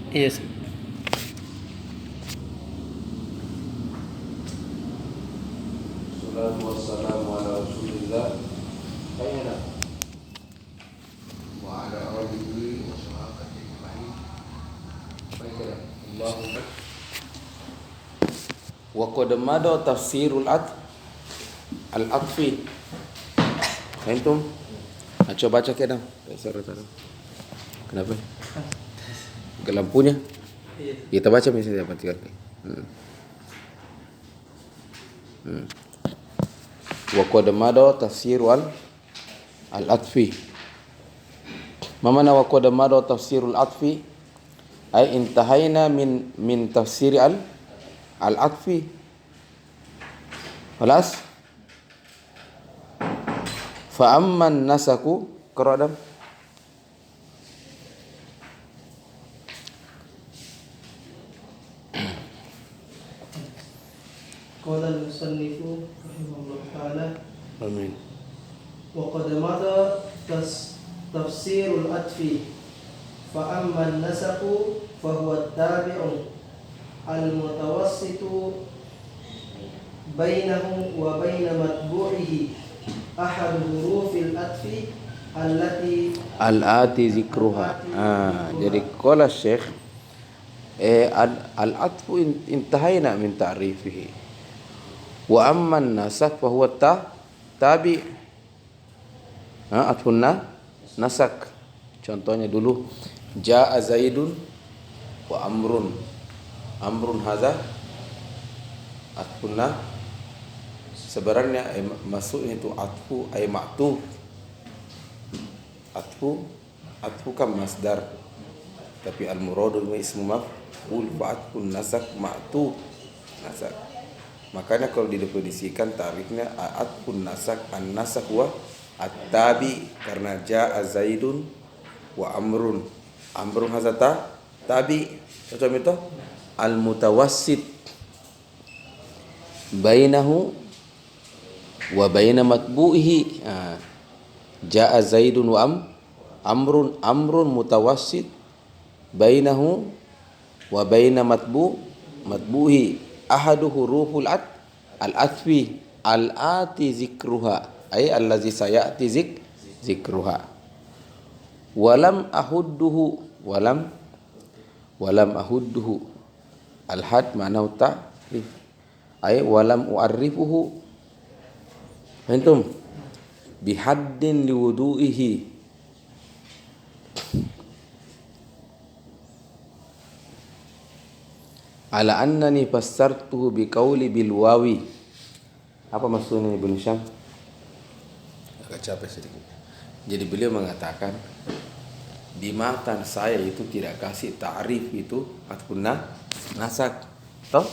Yes. Salatu wassalamu ala Rasulillah ayyana wa ala alihi wa sahabatihi ajma'in. Baiklah. Allahumma wa qad mada tafsirul al-atfi. Antum? Coba baca ke dong. Kenapa? Ke lampunya? Kita baca misalnya apa tiga kali. Wa qad mada tafsirul al-atfi. Ma mana wa qad mada tafsirul atfi? Ay intahaina min tafsir al-atfi. خلاص فأما النسك قرأ. قال المصنف رحمه الله تعالى آمين. وقد مضى تفسير العطف فأما النسق فهو التابع المتوسط بينه وبين متبوعه أحد حروف العطف التي Al-ati zikruha. Jadi qala Syekh al-atfu intahaina min ta'rifihi. Wa amma an-nasak fa huwa tabi. Atfun nasak. Contohnya dulu jaa Zaidun wa Amrun. Amrun hadza atfun sebenarnya masuknya itu atfu ay ma'tuf. Atfu kan masdar, tapi al-muradu ismu maf'ul wa atfun nasak ma'tuf nasak. Makanya kalau didefinisikan tarifnya atfun nasak, an-nasak wa at-tabi, karena jaa Zaidun wa Amrun. Amrun hazata tabi. Contoh itu al-mutawassit bainahu wa baina matbu'ihi. Jaa Zaidun wa Amrun mutawassit bainahu wa baina matbu'ihi. Ahadu huruful al-atfi al-ati zikruha ay allazi sayati zikruha. Walam ahudduhu al-had ma'nahu ta'rif ay walam u'arrifuhu antum bihaddin liwudu'ihi. Ala annani fassartuhu biqauli bil wawi. Apa maksudnya Ibnu Syam? Agak capek sedikit. Jadi beliau mengatakan di matan saya itu tidak kasih ta'rif itu atfun nasak. Toh?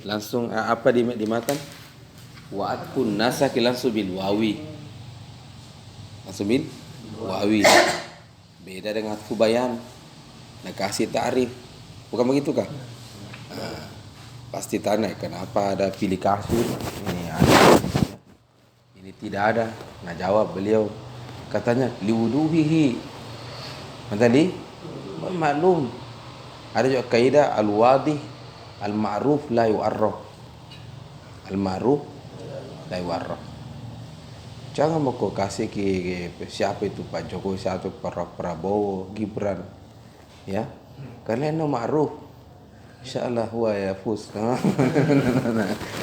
Langsung apa di matan? Wa atfun nasak langsung bil wawi. Langsung bil wawi. Beda dengan atfu bayan. Nah, kasih ta'rif. Bukan begitu kah? Pasti tanya kenapa ada pilih kasih ini ada, ini tidak ada. Nah jawab beliau katanya liwuduhihi. Tadi maklum ada juga kaidah al-wadih al-ma'ruf la yu'arraf. Al-ma'ruf la yu'arraf. Jangan mau kau kasih ke siapa itu Pak Jokowi, siapa itu Prabowo, Gibran, ya kalian no ma'ruf. Insyaallah huwa yafuz.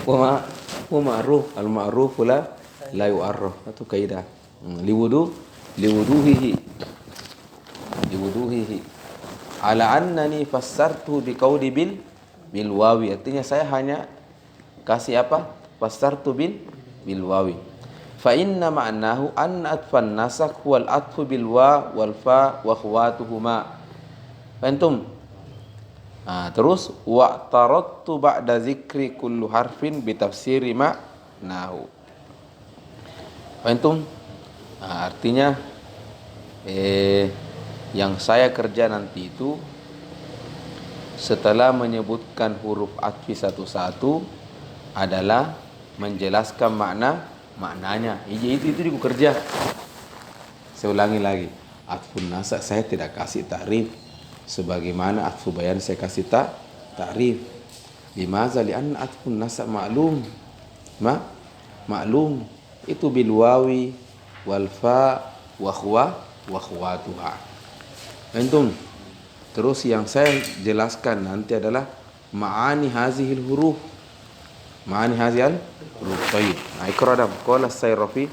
Wa ma'ruf al-ma'ruf la yu'arraf. Itu kaidah. Liwuduhihi. Ala annani fassartu biqauli bil wawi. Artinya saya hanya kasih apa? Fassartu bil wawi. Fa inna ma'nahu an atfan nasak huwal atfu bil wa wal fa wa akhwatuhuma. Antum terus wa tarattu ba'da zikri kullu harfin bi tafsiri ma'nahu. Antum artinya yang saya kerja nanti itu setelah menyebutkan huruf atfi satu-satu adalah menjelaskan maknanya. Itu juga kerja. Saya ulangi lagi. Atfun nasak saya tidak kasih ta'rif. sebagaimana atfu bayan saya kasih ta'rif. Limaza li'anna atfun nasab ma'lum. Maklum itu bil wawi wal fa wa khawatuha. Antum, terus yang saya jelaskan nanti adalah ma'ani hazihil huruf. Ma'ani hazihil huruf. Baik. Nah, ikra Adam. Qala As-Sayrafi.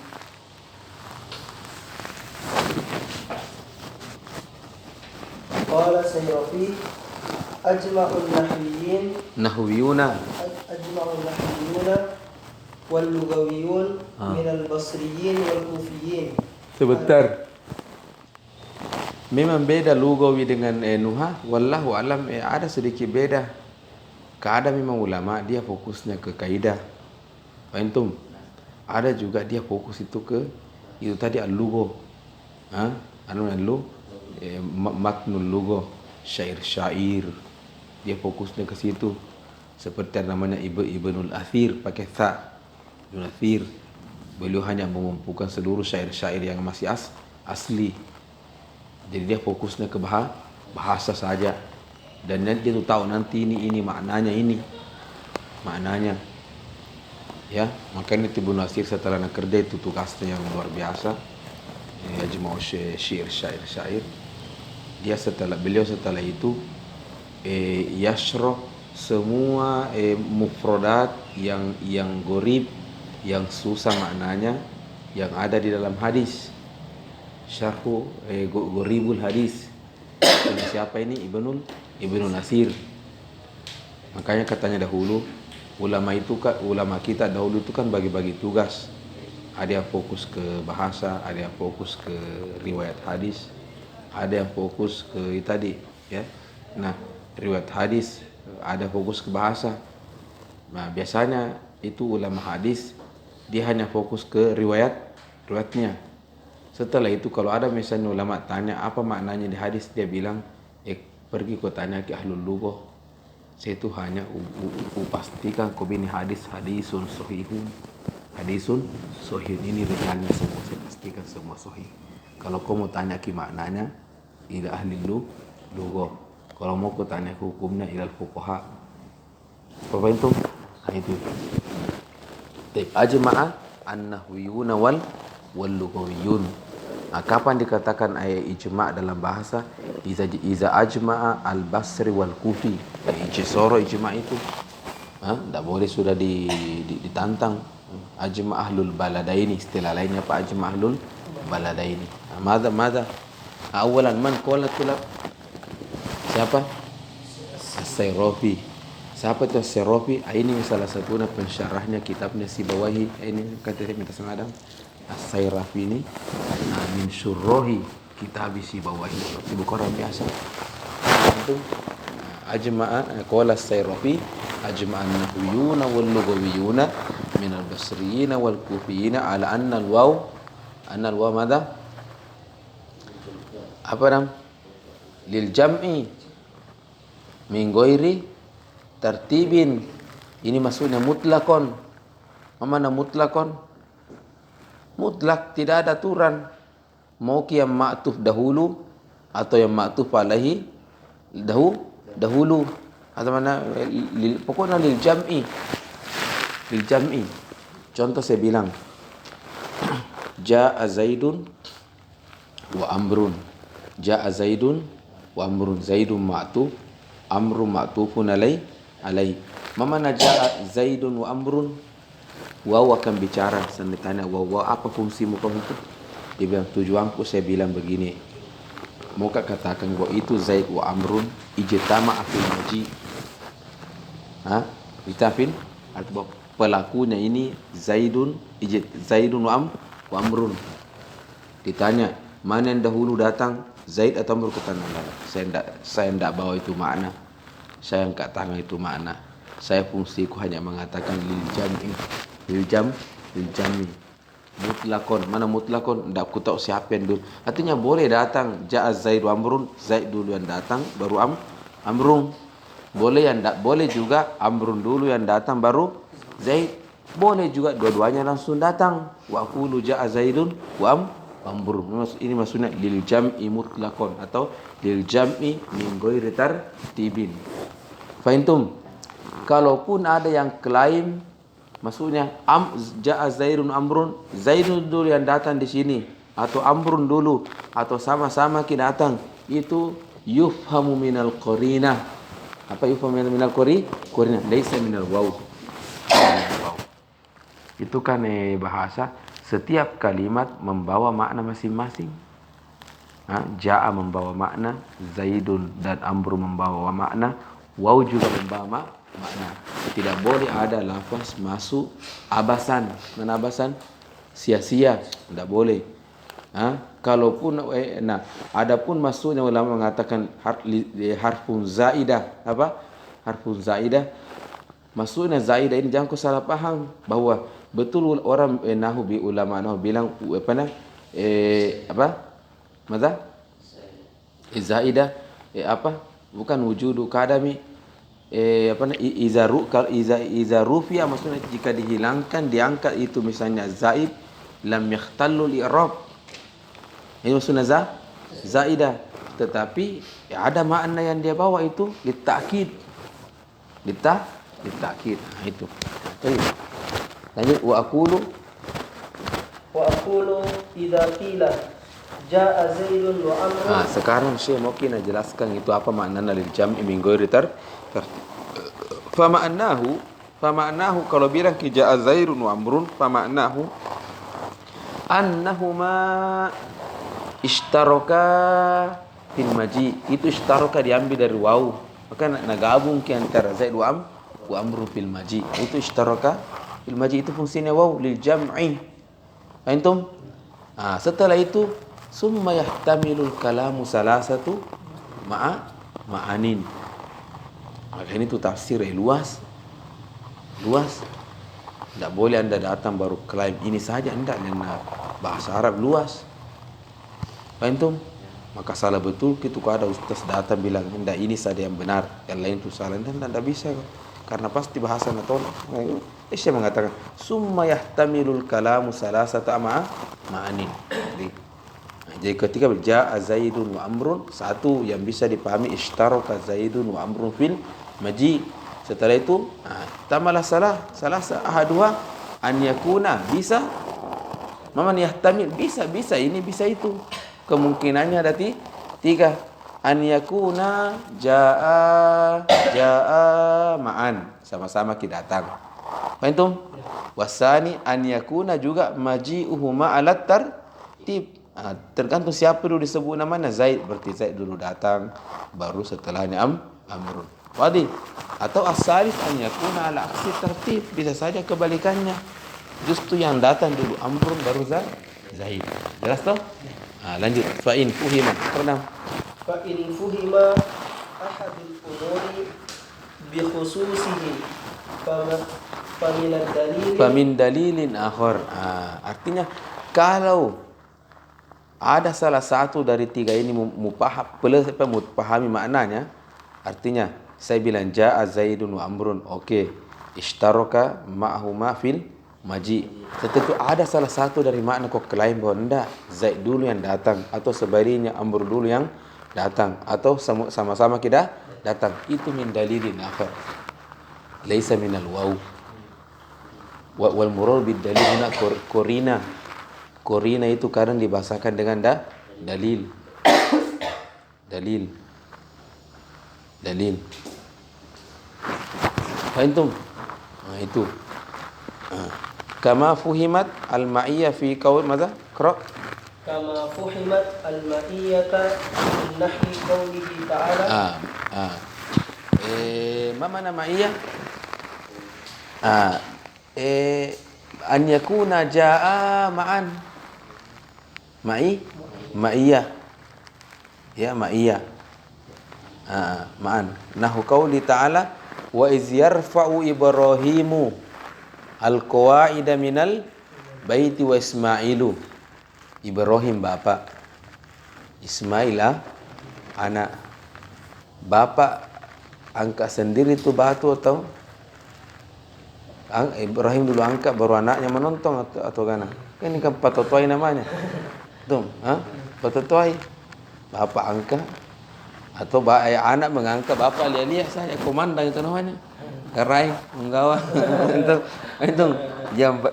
Qala Sayrafi ajma'un Nahwiyuna wal lughawiyun min al-basriyin wal kufiyyin. Sebentar. Memang beda lugawi dengan nuhah. Wallahu alam, ada sedikit beda. Ada memang ulama dia fokusnya ke kaidah. Antum, ada juga dia fokus itu ke itu tadi al-lugha. Matnul lugha, syair. Dia fokusnya ke situ. Seperti namanya Ibnul Athir pakai tha. Ibnul Athir. Beliau hanya mengumpulkan seluruh syair-syair yang masih asli. Jadi dia fokusnya ke bahasa saja. Dan nanti dia tahu nanti ini maknanya maknanya. Ya, makanya Ibnu Athir setelah nak kerja itu tugasnya yang luar biasa. Ya, jemau syair. Beliau setelah itu yashroh semua mufradat yang gorib, yang susah maknanya, yang ada di dalam hadis. Syarhu goribul hadis. Siapa ini? Ibnu Nasir. Makanya katanya dahulu ulama kita dahulu itu kan bagi-bagi tugas. Ada yang fokus ke bahasa, ada yang fokus ke riwayat hadis, ada yang fokus ke tadi, ya. Nah, riwayat hadis ada fokus ke bahasa. Nah, biasanya itu ulama hadis dia hanya fokus ke riwayatnya. Setelah itu kalau ada misalnya ulama tanya apa maknanya di hadis, dia bilang pergi kau tanya ke ahlul lughah. Saya itu hanya pastikan kau ini hadisun sahih, ini rijalnya semua saya pastikan semua sahih. Kalau kau mau tanya ke maknanya ila ahli lughah. Kalau mau kau tanya ke hukumnya ila fuqaha. Apa itu? Nah, itu. Ajma'a an-nahwiyuna wal lughawiyun. Nah, kapan dikatakan ijma' dalam bahasa? Iza ajma'a al-Basri wal Kufi. Ijma' itu. Tidak boleh sudah ditantang. Ajma' ahlul baladaini, istilah lainnya apa? Ajma' ahlul baladaini. Mada? Awalan man qala tulab? Siapa? As-Sayrafi. Siapa itu As-Sayrafi? Ini salah satu pensyarahnya kitabnya Sibawahi. Ini kata minta sama Adam. As-Sayrafi ini min syurrohi kitab Sibawahi. Itu bukan orang biasa. Itu ajma'a qala As-Sayrafi ajma'an nahwiyuna wal lughawiyuna min al-basriyina wal kufiyina ala anna al-waw madha? Apa nam? Lil jam'i min ghairi tartibin. Ini maksudnya mutlakon. Mana mutlakon? Mutlak, tidak ada aturan. Mau yang ma'tuf dahulu atau yang ma'tuf alaihi dahulu. Atau mana pokoknya lil jam'i. Contoh saya bilang Ja'a Zaidun wa Amrun. Ja'a Zaidun wa Amrun. Zaidun ma'tuf, Amrun ma'tufun alai. Mana ja'a Zaidun wa Amrun? Waw akan bicara. Saya tanya waw apa fungsimu kamu itu? Dia bilang tujuanku, saya bilang begini. Mau katakan bahwa itu Zaid wa Amrun ijtama afil maji. Itafin atau pelakunya ini Zaidun wa Amrun. Ditanya mana yang dahulu datang, Zaid atau Amr? Kata saya tidak bawa itu makna. Saya enggak tangan itu makna. Saya fungsiku hanya mengatakan lil jam'i. Mutlakon. Mana mutlakon? Tidak aku tahu siapa yang dulu. Artinya boleh datang Ja'a Zaid wa Amrun, Zaid dulu yang datang baru Amrun. Boleh juga Amrun dulu yang datang baru Zaid. Boleh juga dua-duanya langsung datang. Wa aqulu Ja'a Zaidun wa amrun. Ini maksudnya lil jam'i mutlaqan atau lil jam'i min ghairi tartibin. Fahimtum? Kalaupun ada yang klaim maksudnya ja'a Zaidun amrun, Zaidun dulu yang datang di sini atau amrun dulu atau sama-sama kita datang, itu yufhamu minal qarinah. Apa yufhamu minal qarinah? Laisa minal waw. Itu kan bahasa setiap kalimat membawa makna masing-masing. Ja'a membawa makna, Zaidun dan amrun membawa makna, waw juga membawa makna. Tidak boleh ada lafaz masuk abasan. Mana abasan? Sia-sia. Tidak boleh. Kalaupun adapun masuknya ulama mengatakan harfun zaidah. Apa? Harfun zaidah. Maksudnya zaidah ini jangan kau salah paham bahwa betul orang nahu bi ulama nahu bilang apa? Mada? Zaidah apa? Bukan wujudu kadami. Iza rufi'a maksudnya jika dihilangkan diangkat itu misalnya zaid lam yakhtallul i'rab. Ini maksudnya zaidah, tetapi ada makna yang dia bawa itu litakid. Litakid. Itu. Baik. Lanjut wa aqulu idza qila jaa Zaidun wa amrun. Sekarang Syekh mungkin jelaskan itu apa makna lil jam'i min ghairi Fama'nahu kalau bilang ki ja'a Zaidun wa amrun, fama'nahu annahuma ishtaraka fil maji. Itu ishtaraka diambil dari waw, maka nagabung ki antara Zaid wa amrun fil maji. Itu ishtaraka fil maji, itu fungsinya waw lil jam'i. Antum? Setelah itu summa yahtamilul kalamu salasatu ma'anin. Maka ini tuh tafsir luas. Tidak boleh anda datang baru klaim ini saja, tidak, karena bahasa Arab luas. Faham? Maka salah betul gitu kalau ada ustaz datang bilang tidak ini saja yang benar, yang lain itu salah, tidak bisa, karena pasti bahasa natolak. Saya mengatakan summa yahtamilul kalamu salasata ma'anin. Jadi ketika ja'a Zaidun wa amrun, satu yang bisa dipahami ishtaraka Zaidun wa amrun fil maji. Setelah itu tambahlah salah ahaduha an yakuna, bisa maman yahtamil, bisa ini bisa itu, kemungkinannya ada tiga. An yakuna jaa ma'an, sama-sama kita datang. Faham? Wasani an yakuna juga maji'uhuma alat tartib. Tergantung siapa dulu disebut namanya. Zaid berarti Zaid dulu datang, baru setelahnya amrun. Wadi. Atau as-salis an yakuna ala aksi tertib, bisa saja kebalikannya, justru yang datang dulu amrun baru Zaid. Jelas toh? Lanjut. Fa in fuhima ahadul umuri bi khususihi famin dalilin akhar. Artinya kalau ada salah satu dari tiga ini mempahami maknanya, artinya saya bilang ja'a Zaidun wa amrun, oke, ishtaraka ma'huma fil maji. Tentu ada salah satu dari makna kok klaim bahwa enggak, Zaid dulu yang datang, atau sebaliknya Amr dulu yang datang, atau sama-sama kita datang. Itu min dalilin akhar, laisa minal waw. Wal murad bid dalil huna korina. Korina itu kadang dibahasakan dengan dalil. Faham? Itu. Kama fuhimat al-ma'iyyah fi qaul madza? Qra. Kama fuhimat al-ma'iyyata min nahwi qaulihi ta'ala. Ma mana ma'iyyah? An yakuna jaa ma'an. Ma'iyyah. Ya, ma'iyyah. Ma'an. Nahu qauli ta'ala wa iz yarfa'u Ibrahimu al-qawaida minal baiti wa Ismailu. Ibrahim bapak, Ismail anak. Bapak angkat sendiri itu batu atau Ibrahim dulu angkat baru anaknya menonton atau gana? Ini kan patotoy namanya. Tuh, Betul bapak angkat atau anak mengangkat bapak lihat saya komandang itu namanya. Kerai menggawa. itu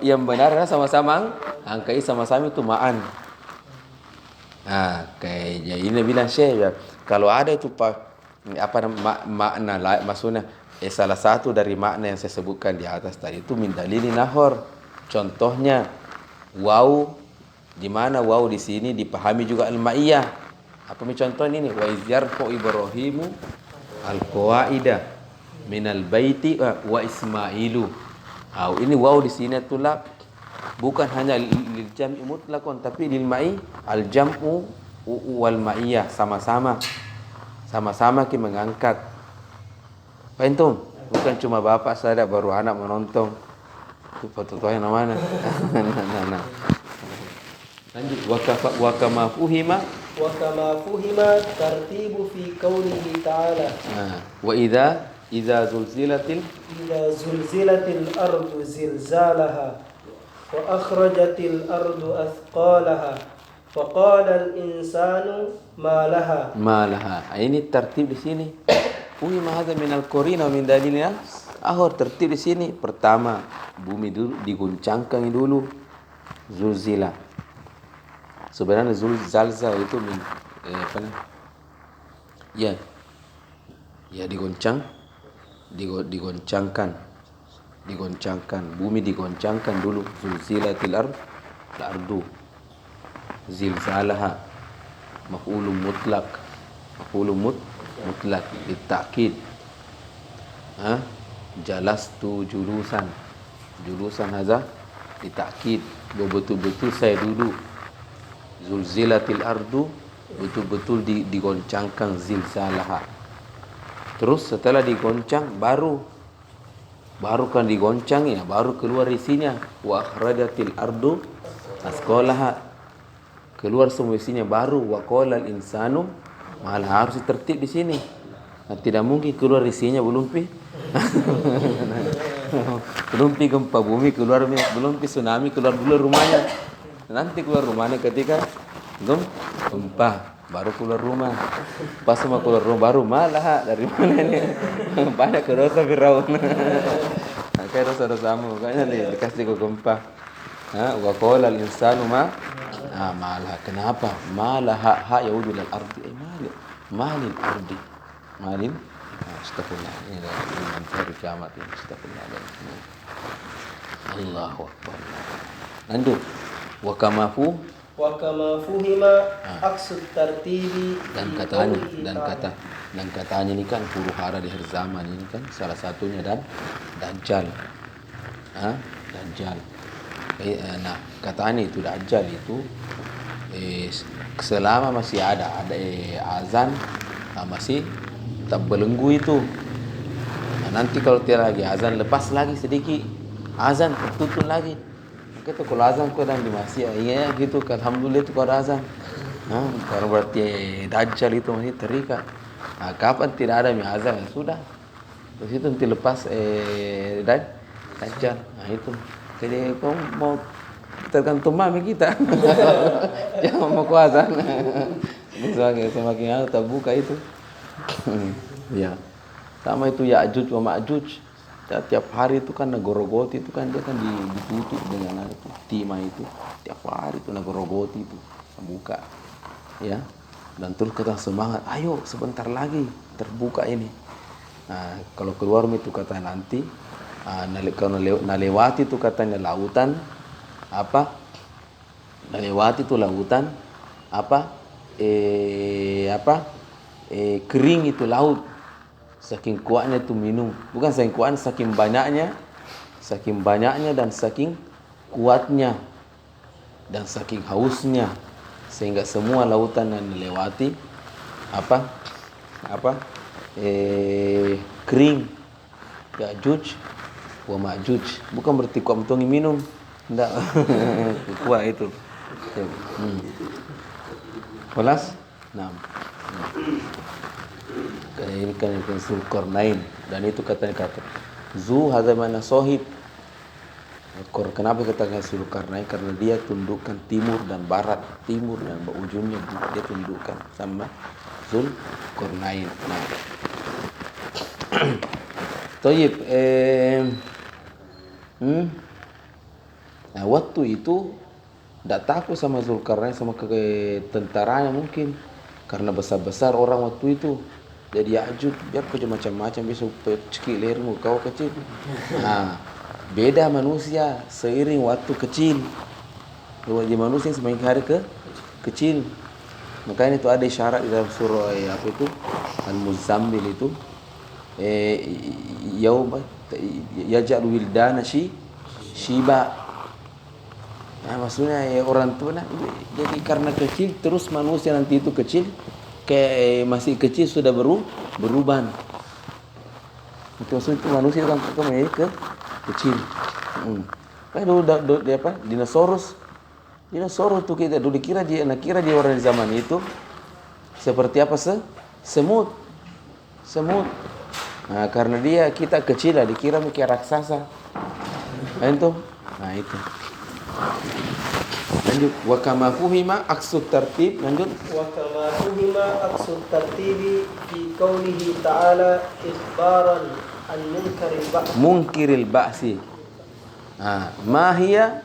yang benar sama-sama angkai sama-sama itu ma'an. Nah, kayaknya ini bilang Syekh ya, kalau ada itu makna maksudnya salah satu dari makna yang saya sebutkan di atas tadi itu min dalili nahor. Contohnya waw, di mana waw di sini dipahami juga al-ma'iyah. Apa contoh ini? Wa izyarfu Ibrahimu al-qawaida minal baiti wa Ismailu. Ini waw di sini tulak bukan hanya lil jam'i mutlaqan tapi lil ma'i al jam'u wal ma'iyah, sama-sama kita mengangkat. Paham? Bukan cuma bapak saja baru anak menonton. Itu foto yang mana? Nah. Lanjut wa kama fuhima tartibu fi qawlihi ta'ala. Wa idza zulzilatil ardu zilzalaha wa akhrajatil ardu athqalaha wa qala al insanu ma laha. Ini tertib di sini. Fuhima hadza min al-qarina min dalilnya. Tertib di sini. Pertama, bumi dulu diguncangkan dulu. Zulzila. Sebenarnya zalzal itu digoncangkan, bumi digoncangkan dulu. Zulzilatil ardu zilzalaha maf'ulun mutlak litakid. Jalastu julusan hadza litakid, betul-betul saya duduk. Zulzilatil ardu betul-betul digoncangkan zilzalaha. Terus setelah digoncang baru kan digoncang ya, baru keluar isinya. Wa akhrajatil ardu asqalaha, keluar semua isinya baru. Wa qala al insanu malah harus tertib di sini. Tidak mungkin keluar isinya belum gempa bumi keluar, belum tsunami keluar dulu rumahnya. Nanti keluar rumahnya ketika gempa baru keluar rumah. Pas mau keluar rumah baru malah dari mana ini banyak dosa Firaun. Kayak dosa-dosamu makanya dikasih ke gempa. Wa qala al insanu malah. Kenapa? Malah yaudul al ardi malil ardi. Astagfirullah. Ini dari hari kiamat ini. Astagfirullah. Allahu akbar. Lanjut. Wa kama fuhima aqsud tartibi dan katanya ini kan huru hara di akhir zaman ini kan salah satunya Dajjal. Dajjal. Nah, katanya itu Dajjal itu selama masih ada azan masih tak belenggu itu. Nanti kalau tiada lagi azan, lepas lagi sedikit azan tertutup lagi. Kita kalau azan kau dan di masjid, gitu. Alhamdulillah itu kau ada azan. Kalau berarti Dajjal itu masih terikat. Kapan tidak ada azan, sudah. Terus itu nanti lepas Dajjal. Itu. Jadi kau mau tergantung mami kita. Jangan mau kau azan. Semakin terbuka itu. Ya. Sama itu Ya'juj wa Ma'juj. Tiap hari itu kan Nagorogoti itu kan dia kan ditutup dengan itu timah itu. Tiap hari itu Nagorogoti itu buka. Ya. Dan terus kita semangat, ayo sebentar lagi terbuka ini. Kalau keluar itu kata nanti kalau nalewati itu katanya lautan apa? Nalewati itu lautan apa? Kering itu laut. Saking kuatnya itu minum, bukan saking kuatnya, saking banyaknya dan saking kuatnya dan saking hausnya sehingga semua lautan yang dilewati kering. Ya'juj wa Ma'juj bukan berarti kuat mentongi minum, enggak. Kuat itu. Kelas 6. Ini kan Zulkarnain dan itu kata Zu hadza mana sahib. Kenapa katakan Zulkarnain? Karena dia tundukkan timur dan barat, timur dan ujungnya dia tundukkan sama Zulkarnain. Nah, Toyib, nah waktu itu tidak takut sama Zulkarnain sama tentaranya mungkin karena besar-besar orang waktu itu. Jadi Ya'juj biar kau macam-macam besok cekik lehermu kau kecil. Nah, beda manusia seiring waktu kecil. Jadi manusia semakin hari kecil. Makanya itu ada isyarat di dalam surah apa itu Al-Muzammil itu yauma yaj'al wildana shiba. Nah, maksudnya orang tua jadi karena kecil terus manusia nanti itu kecil kayak masih kecil sudah berubah. Itu maksudnya itu manusia kan menjadi kecil. Kayak dulu apa? Dinosaurus tuh kita dulu kira dia orang di zaman itu seperti apa semut. Nah, karena kita kecil lah dikira kayak raksasa. Nah itu. Lanjut. Wa kama fuhima aqsut tartib. Lanjut. Wa kama fuhima aqsut tartibi fi qawlihi ta'ala ikhbaran an munkiril ba'si. Ma hiya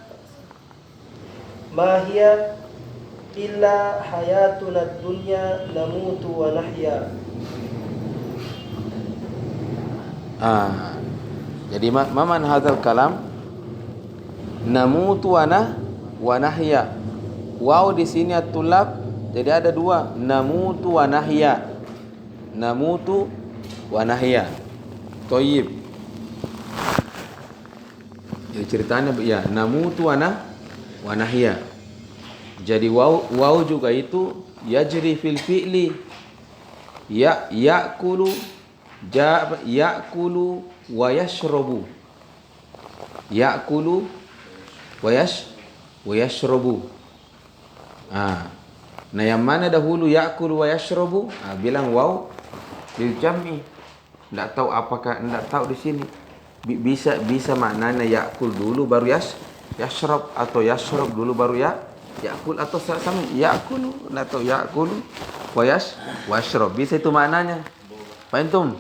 illa hayatuna dunya namutu wa nahya. Jadi maman hadzal kalam namutu wa nahya. Waw di sini at-tulab jadi ada dua, namutu wa nahya. Namutu wa nahya. Thayyib. Jadi ceritanya ya namutu wa nahya. Jadi waw juga itu yajri fil fi'li. Ya'kulu wa yashrabu. Ya'kulu wa yashrabu. Nah yang mana dahulu ya'kulu wa yashrabu? Bilang waw lil jam'i. Enggak tahu di sini. Bisa maknanya ya'kul dulu baru yashrab atau yashrab dulu baru ya'kul atau sama ya'kulu atau ya'kulu wa yashrab. Bisa itu maknanya. Paham?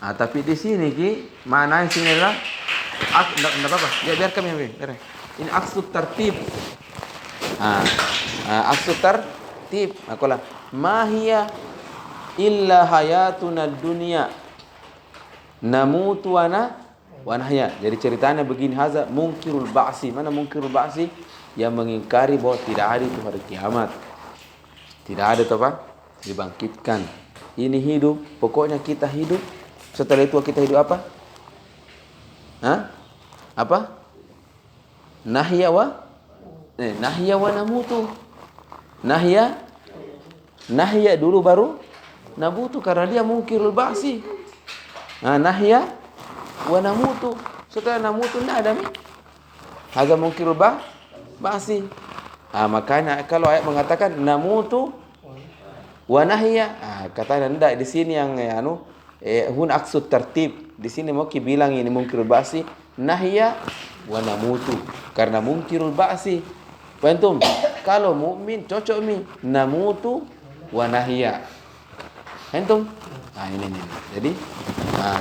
Tapi di sini maknanya sini adalah enggak apa-apa. Ya biar kami biar. Ini aqsut tartib. Aqsut tartib. Akulah ma hiya illa hayatuna dunya namutu wa nahya. Jadi ceritanya begini, haza munkirul ba'si. Mana munkirul ba'si? Yang mengingkari bahwa tidak ada itu hari kiamat. Tidak ada apa? Dibangkitkan. Ini hidup, pokoknya kita hidup. Setelah itu kita hidup apa? Apa? Nahya wa namutu. Nahya dulu baru namutu karena dia munkirul ba'si. Nahya wa namutu. Setelah namutu tidak ada hadza munkirul ba'si. Makanya kalau ayat mengatakan namutu wa nahya, katanya tidak di sini yang hun aqsut tartib. Di sini mau bilang ini munkirul ba'si, nahya wa namutu karena munkirul ba'si. Paham? Kalau mukmin cocok namutu wa nahya. Paham? Ini.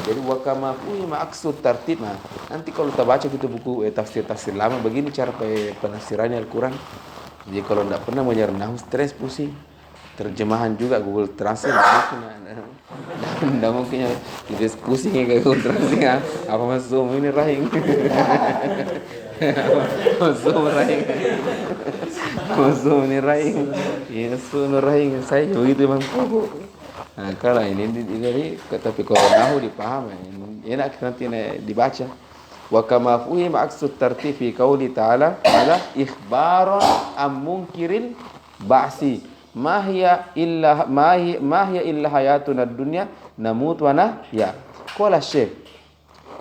Jadi wa kama fuhima aqsut tartib. Nanti kalau kita baca gitu buku tafsir lama begini cara penafsirannya Al-Quran. Jadi kalau tidak pernah mengajar nahwu stres pusing. Terjemahan juga Google Translate tidak mungkin jadi pusing kayak Google Translate. Apa masuk ini rahing? Masuk rahing. Masuk ini rahing. Ya masuk rahing. Saya begitu memang. Kalau ini tapi kalau nahwu dipahami enak nanti dibaca. Wa kama fuhima aqsut tartib fi qauli ta'ala ala ikhbaran am munkiril ba'si. Ma hiya illa hayatuna dunya namut wa nahya. Qala Syekh,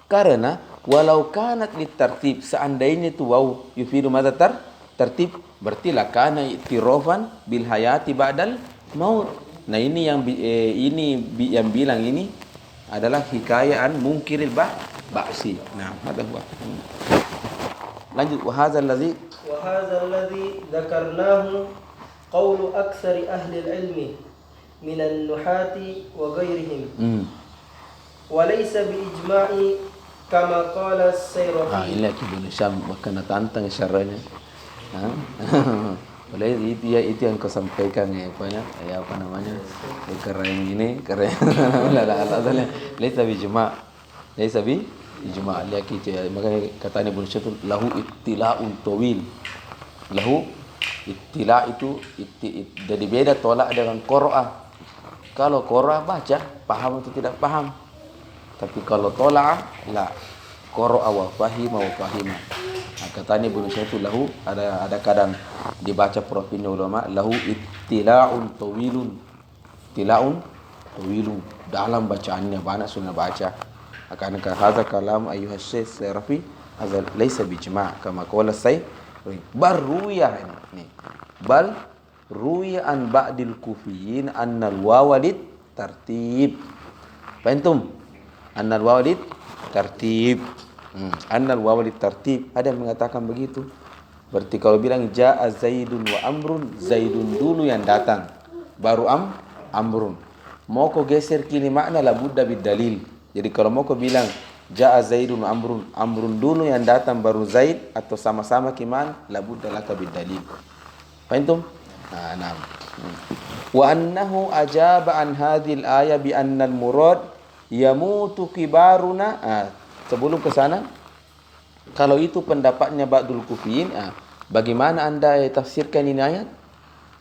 karena walau kanat litartib, seandainya itu waw yufidu madza tertib, berarti la kana itirafan bil hayati ba'dal maut. Nah ini yang bilang ini adalah hikayaan munkiril ba'si. Nah, ada buat. Lanjut. وهذا الذي ذكرناه قول أكثر أهل العلم من النحاة وغيرهم وليس بإجماع كما قال السيرافي. Ini lagi Indonesia kena tantang syaranya. Boleh itu yang kau sampaikan apa namanya? Keren ini, keren. Laisa bi ijma' lihat makanya katanya Ibnu Syaitan lahu ittila'un tawil. Lahu ittila' itu jadi beda tolak dengan qira'ah. Kalau qira'ah baca, paham atau tidak paham. Tapi kalau tolak la qira'a wa fahima wa fahima. Nah, katanya Ibnu Syaitan lahu ada kadang dibaca profilnya ulama lahu ittila'un tawilun. Tila'un tawilun. Dalam bacaannya banyak sunnah baca. Akan hadza kalam ayuha syekh Sarafi hadza laisa bijma' kama qala bal ruya ini. Bal ruya an ba'dil kufiyin annal wawalid tartib. Faham? Annal wawalid tartib. Annal wawalid tartib. Ada yang mengatakan begitu. Berarti kalau bilang ja'a Zaidun wa Amrun, Zaidun dulu yang datang, baru Amrun. Mau kau geser kini makna la budda bid dalil. Jadi kalau mau kau bilang ja'a Zaidun wa Amrun, Amrun dulu yang datang baru Zaid atau sama-sama kiman la budda laka bid dalil. Faham? Nah. Wa annahu ajaba an hadhil ayah bi anna al murad yamutu kibaruna. Sebelum ke sana, kalau itu pendapatnya Ba'dul Kufiyin, bagaimana anda tafsirkan ini ayat?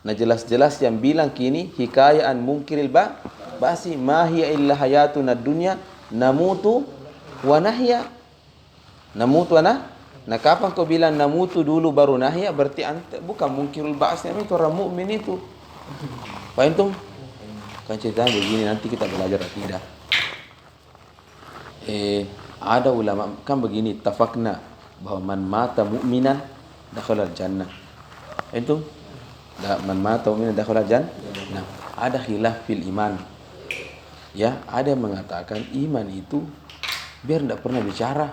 Nah jelas-jelas yang bilang kini hikayaan munkiril ba'si ma hiya illa hayatuna dunya namutu wa nahya. Namutu wa nah kapan kau bilang namutu dulu baru nahya, berarti anta bukan munkirul ba'si, itu orang mukmin itu. Faham? Kan ceritanya begini, nanti kita belajar akidah. Ada ulama kan begini, tafakna bahwa man mata mu'minan dakhala jannah. Itu man mata mu'minan dakhala jannah. Nah, ada khilaf fil iman. Ya, ada yang mengatakan iman itu biar tidak pernah bicara.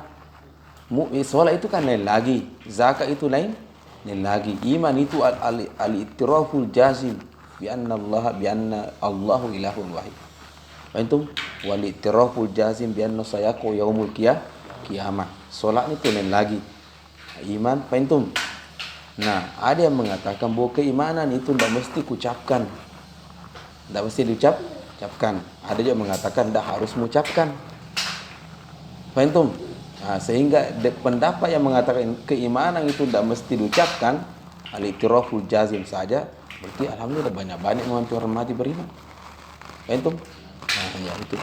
Sholat itu kan lain lagi, zakat itu lain lagi. Iman itu al-ittiraful jazim bi anna Allahu ilahun wahid. Faham? Wal ittiraful jazim bi anna sayaqu yaumul qiyamah. Salat itu lain lagi. Iman, faham? Nah, ada yang mengatakan bahwa keimanan itu tidak mesti ucapkan. Tidak mesti diucapkan. Ada juga mengatakan tidak harus mengucapkan. Faham? Nah, sehingga pendapat yang mengatakan keimanan itu tidak mesti diucapkan, al-ittiraful jazim saja, berarti alhamdulillah banyak-banyak orang mati beriman. Faham? Nah, ya itu.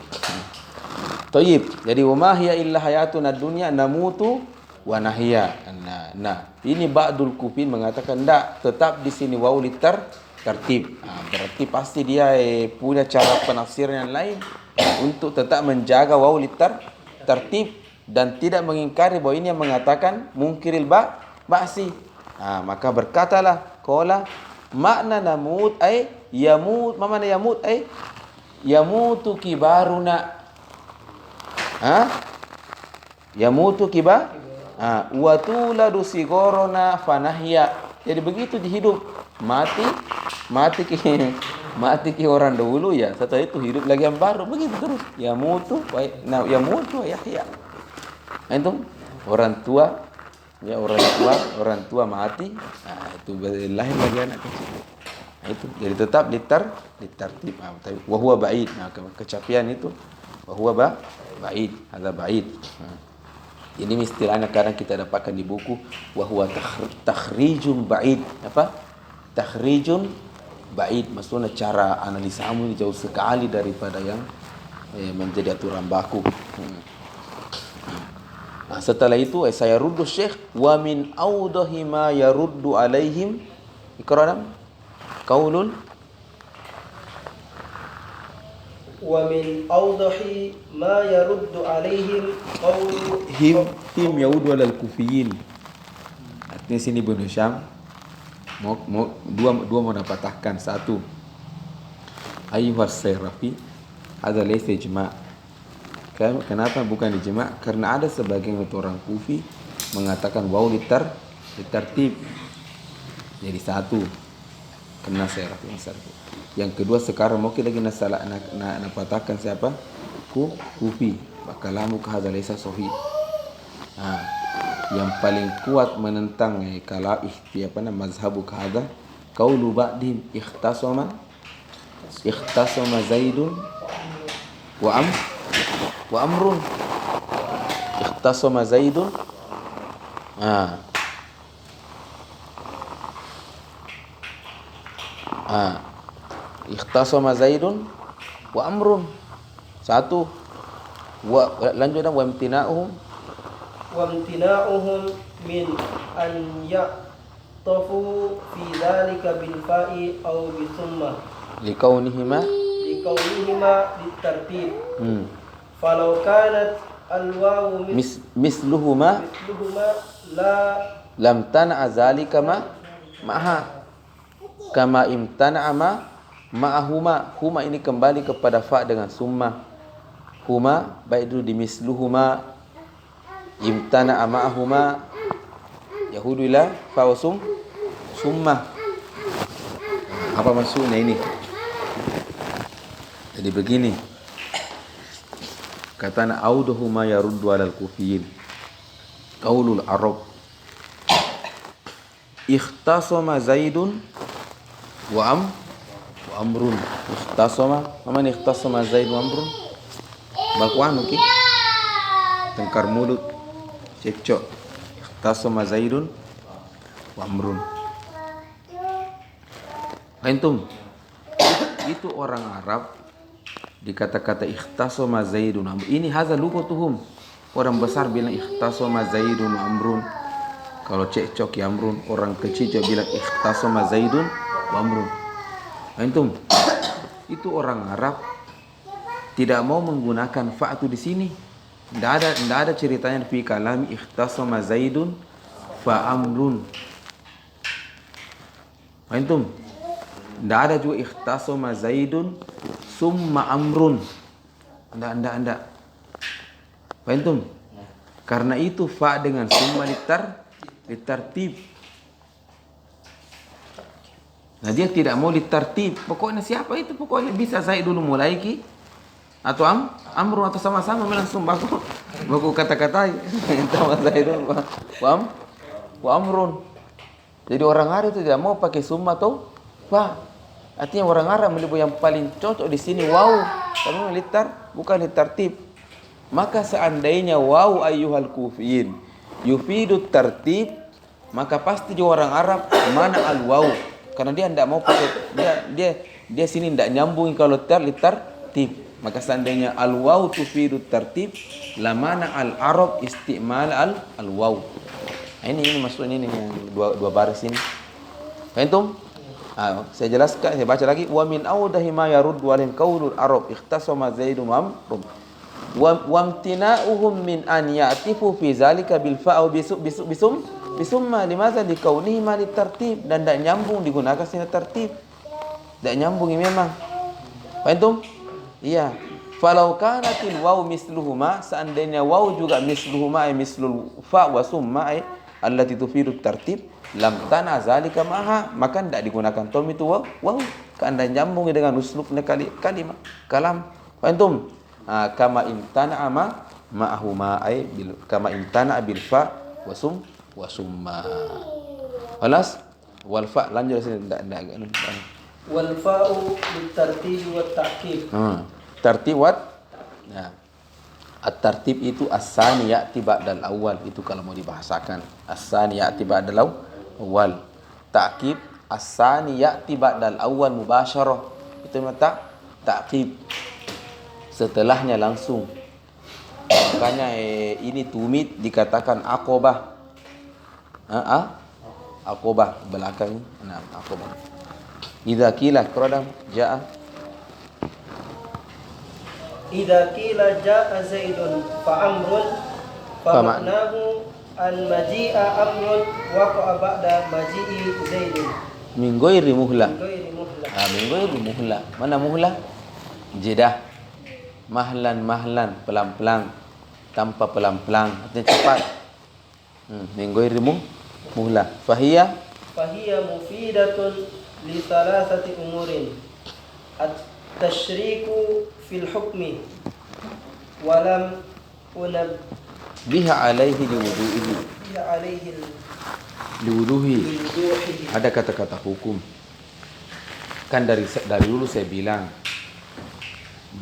Tayyib. Jadi wa ma hiya illa hayatuna dunya namutu wa nahya. Nah, ini Ba'dul Kufin mengatakan enggak, tetap di sini waw tertib. Berarti pasti dia punya cara penafsiran yang lain untuk tetap menjaga waw tertib dan tidak mengingkari bahwa ini yang mengatakan munkiril ba'si. Maka berkatalah qala makna namut ay yamut, mana yamut ay yamutu kibaruna. Yamutu wa tuladu sigorona fanahya. Jadi begitu dihidup, mati ki orang dahulu ya, setelah itu hidup lagi yang baru, begitu terus. Yamutu wa yahya. Itu orang tua mati, itu lahir lagi anak kecil. Itu jadi tetap ditertib. Wa huwa ba'id. Nah, kecapian itu wa huwa ba'id, ada ba'id. Ini istilahnya kadang kita dapatkan di buku wa huwa takhrijun ba'id. Apa? Takhrijun ba'id, maksudnya cara analisamu ini jauh sekali daripada yang menjadi aturan baku. Nah, setelah itu saya ruddu Syekh wa min awdahi ma yaruddu alaihim iqranam qaulun wa min awdahi ma yaruddu alaihim qaulun him yaud walal kufiyin. Artinya sini Ibnu Syam dua mau patahkan. Satu, ayyuhas sayrafi hadza laysa ijma'. Kenapa bukan ijma'? Karena ada sebagian orang Kufi mengatakan waw litartib. Jadi satu kena serap yang satu. Yang kedua sekarang mungkin lagi nasalah napatahkan siapa? Kufi. Bakalamu kahadha laysa sahih. Yang paling kuat menentang kalau mazhabu kahadha qaulu ba'dihim ikhtasama Zaidun wa amrun. Ikhtasama Zaidun. Ikhtasama Zaidun wa amrun. Satu. Lanjutkan wa imtina'uhum min an ya'tafu fi dhalika bil fa'i aw bi thumma likaunihima litartib. Falau kanat al-wawu misluhuma lam tana'a zalika ma'aha kama imtana'a ma'ahuma. Huma ini kembali kepada fa dengan summa. Huma baik dulu di misluhuma, imtana'a ma'ahuma, yahudu ila fa wa summa. Apa maksudnya ini? Jadi begini. Katana auduhuma yaruddu alal kufiyin. Qaulul Arab. Ikhtasama Zaidun wa amrun. Mana ikhtasama Zaid wa amrun? Bakuan oke. Tengkar mulut. Cecok. Ikhtasama Zaidun wa amrun. Antum, itu orang Arab dikata-kata ikhtasama Zaidun amrun. Ini hadza lughatuhum. Orang besar bilang ikhtasama Zaidun amrun. Kalau cekcok ya amrun, orang kecil juga bilang ikhtasama Zaidun wa amrun. Antum, itu orang Arab tidak mau menggunakan fa itu di sini. Tidak ada ceritanya fi kalami ikhtasama Zaidun fa amrun. Antum, tidak ada juga ikhtasama Zaidun summa amrun. Tidak. Antum, karena itu fa dengan summa litartib. Nah dia tidak mau litartib. Pokoknya siapa itu? Pokoknya bisa Zaid dulu mulai ki atau amrun atau sama-sama langsung baku kata-kata sama Zaidun wa amrun. Jadi orang Arab itu tidak mau pakai summa atau fa. Artinya orang Arab menyebut yang paling cocok di sini waw, tapi bukan litartib. Maka seandainya waw ayyuhal kufiyin yufidu tartib, maka pasti juga orang Arab mana al waw, karena dia tidak mau pakai dia sini tidak nyambung kalau litartib. Maka seandainya al waw tufidu tartib, la mana al Arab istimal al waw. Ini maksudnya ini yang dua baris ini. Antum? Saya jelaskan, saya baca lagi. Wa min awdahi ma yaruddu alin qaulul Arab ikhtasama Zaidun wa amrun. Wa imtina'uhum min an ya'tifu fi zalika bil fa' bisumma limadza likaunihi ma litartib. Dan tidak nyambung digunakan sini tertib. Tidak nyambung ini memang. Antum? Iya. Falau kanatil waw misluhuma, seandainya waw juga misluhuma ay mislul fa wa summa ay allati tufidu tartib, lam tana zalika maha, maka tidak digunakan tom itu waw. Karena nyambung dengan uslubnya kalimat kalam. Antum? Kama imtana ma'ahuma ay kama imtana bil fa wa summa. Alas wal fa lanjut sini enggak. Wal fa'u litartib wa ta'kid. Tartib wat. Nah, at-tartib itu as-sani ya'ti ba'dal awal, itu kalau mau dibahasakan. As-sani ya'ti ba'dal awal. Ta'kib as-sani ya'ti ba'dal awal mubasyarah. Itu mata ta'kib. Setelahnya langsung. Makanya ini tumit dikatakan aqobah. Aqobah belakang. Nah, aqobah. Idza qila qadam ja'a. Idza qila jaa Zaidun fa amrun fa ma'nahu an maji'a amrun waqa'a ba'da maji'i Zaidun min ghairi muhla. Min ghairi muhla. Mana muhla? Jedah. Mahlan pelan-pelan, tanpa pelan-pelan, artinya cepat. min ghairi muhlah. Fahiya mufidatun li thalathati umurin. At-tashriku fil hukmi walam biha alaihi liwudu'ihi. Liwuduhi. Ada kata-kata hukum. Kan dari dulu saya bilang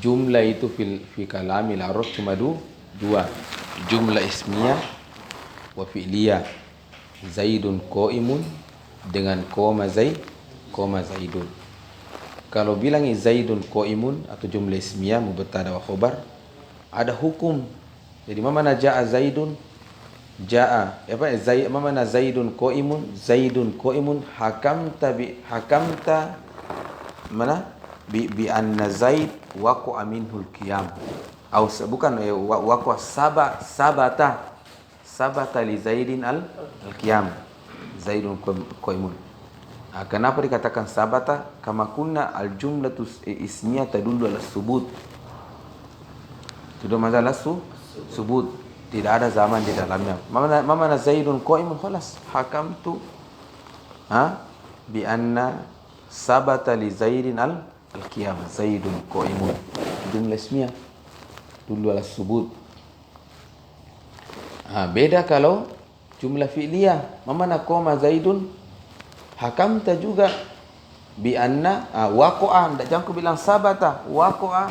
jumlah itu fi kalamil Arab cuma dua. Jumlah ismiyah wa fi'liyah. Zaidun qaimun dengan koma zaidun. Kalau bilang zaidun qaimun atau jumlah ismiyah mubtada wa khobar, ada hukum. Jadi mana jaa zaidun mana zaidun qaimun hakamta mana bi anna zaid waqa'a minhul qiyam. Bukan waqa'a sabata li zaidin al-qiyam. Zaidun qaimun. Kenapa dikatakan sabata? Kama kunna al-jumlatu ismiyah tadullu ala subut. Sudah masalah subut. Tidak ada zaman di dalamnya. Mana zaidun qaimun khalas hakamtu bi anna sabata li zaidin al-qiyam. Zaidun qaimun. Jumlah ismiyah dulu ala subut. Beda kalau jumlah fi'liyah. Mana koma zaidun hakamta juga bi anna waqa'a. Jangan ku bilang sabata waqa'a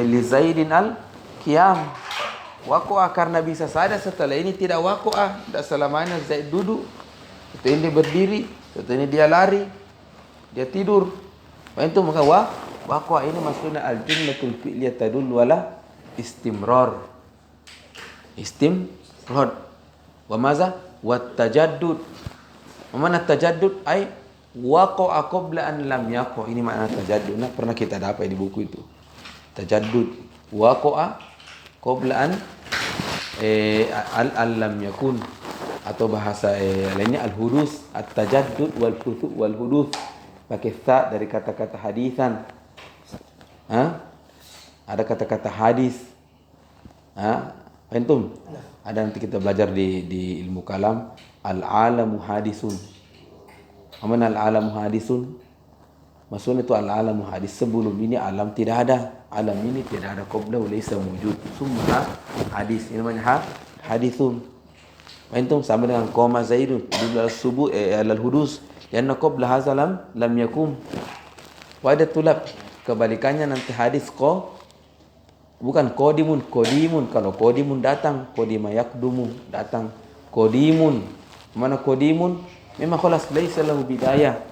li zaidin al-qiyam. Waqa'a karena bisa saja setelah ini tidak waqa'a, tidak selamanya zaid duduk. Setelah ini berdiri, setelah ini dia lari, dia tidur. Itu maka waqa'a ini maksudnya al-jumlatul fi'liyah tadullu ala istimrar. Wa maza? Wa tajaddud. Mana tajaddud? Ay waqa'a qabla an lam yaqa'. Ini makna tajaddud. Pernah kita dapat di buku itu. Tajaddud. Waqa'a qabla an lam yakun, atau bahasa lainnya al-hudus, at-tajaddud wal hudus, pakai ta dari kata-kata hadisan. Ada kata-kata hadis. Antum? Ada nanti kita belajar di ilmu kalam, al-alamu hadisun. Mana al-alamu hadisun? Maksudnya itu al-alamu hadis, sebelum ini alam tidak ada. Alam ini tidak ada qabla wa laysa wujud. Summa hadis. Ini namanya hadisun. Antum sama dengan koma zaidun dulu al-subuh al-hudus. Lianna qabla hadza lam yakum. Wa ada tulab. Kebalikannya nanti hadis bukan qadimun. Kalau qadimun datang, qadima yaqdumu datang. Qadimun. Mana qadimun? Memang khalas laysa lahu bidayah.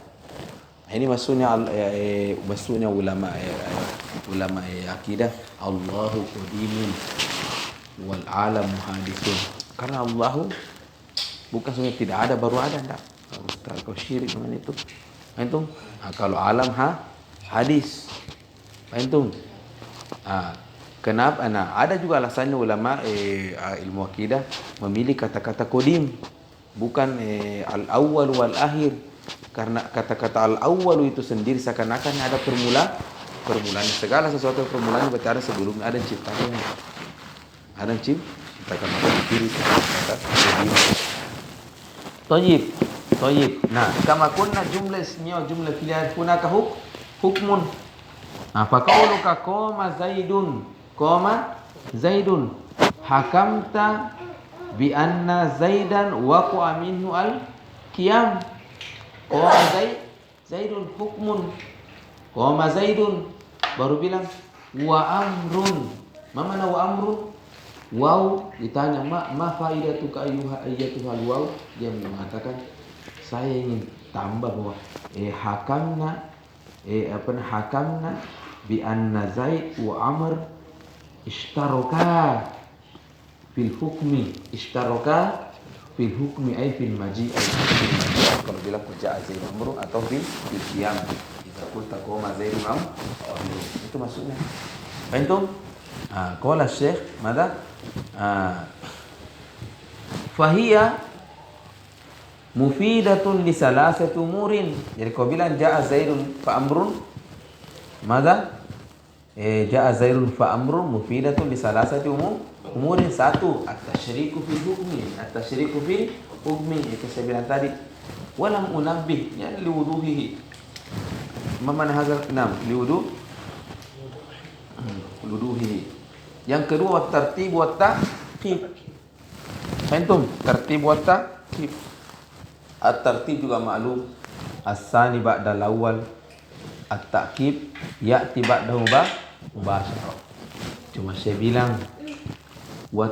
Ini maksudnya ulama akidah, Allahu qadimun wal alamu hadisun. Karena Allahu bukan sebenarnya tidak ada, baru ada, enggak. Ustaz, kau syirik dengan itu. Antum? Kalau alam hadis. Antum? Kenapa? Ada juga alasannya ulama ilmu akidah memilih kata-kata qadim, bukan al-awwal wal akhir. Karena kata-kata al-awwal itu sendiri seakan-akan ada permulaan. Segala sesuatu permulaannya berarti ada sebelumnya, ada ciptaannya. Ada ciptakan maka dipilih kata qadim. Thayyib. Nah, kama kunna jumlah ismiyah wa jumlah fi'liyah hunaka hukmun. Faqauluka qama zaidun hakamta bi anna zaidan waqa'a minhu al-qiyam. Qama zaidun hukmun. Qama zaidun baru bilang wa amrun. Ma mana wa amrun? Waw ditanya ma faidatuka ayyatuhal waw, dia mengatakan saya ingin tambah bahwa hakamna bi anna zaid wa amr ishtaraka fil hukmi ay fil maji'. Kalau bilang kerja zaid amru atau fil qiyam, kita qulta qoma zaidun amru, itu maksudnya. Antum? Qala Syekh mada? Fahiya mufidatun li salasati umurin. Jadi kau bilang jaa zaidun fa amrun mada? Jaa zaidun fa amrun mufidatun li salasati Kemudian satu, at-tasyriku fil hukmi. At-tasyriku fil hukmi itu saya bilang tadi. Walam unabbih ya liwuduhihi. Mana hazal? Enam, liwuduhihi. Yang kedua, at-tartib wa at-taqib. Antum, tartib wa at-taqib. At-tartib juga maklum. As-sani ba'dal awwal. At-taqib ya'ti ba'dahu mubasyarah. Cuma saya bilang wa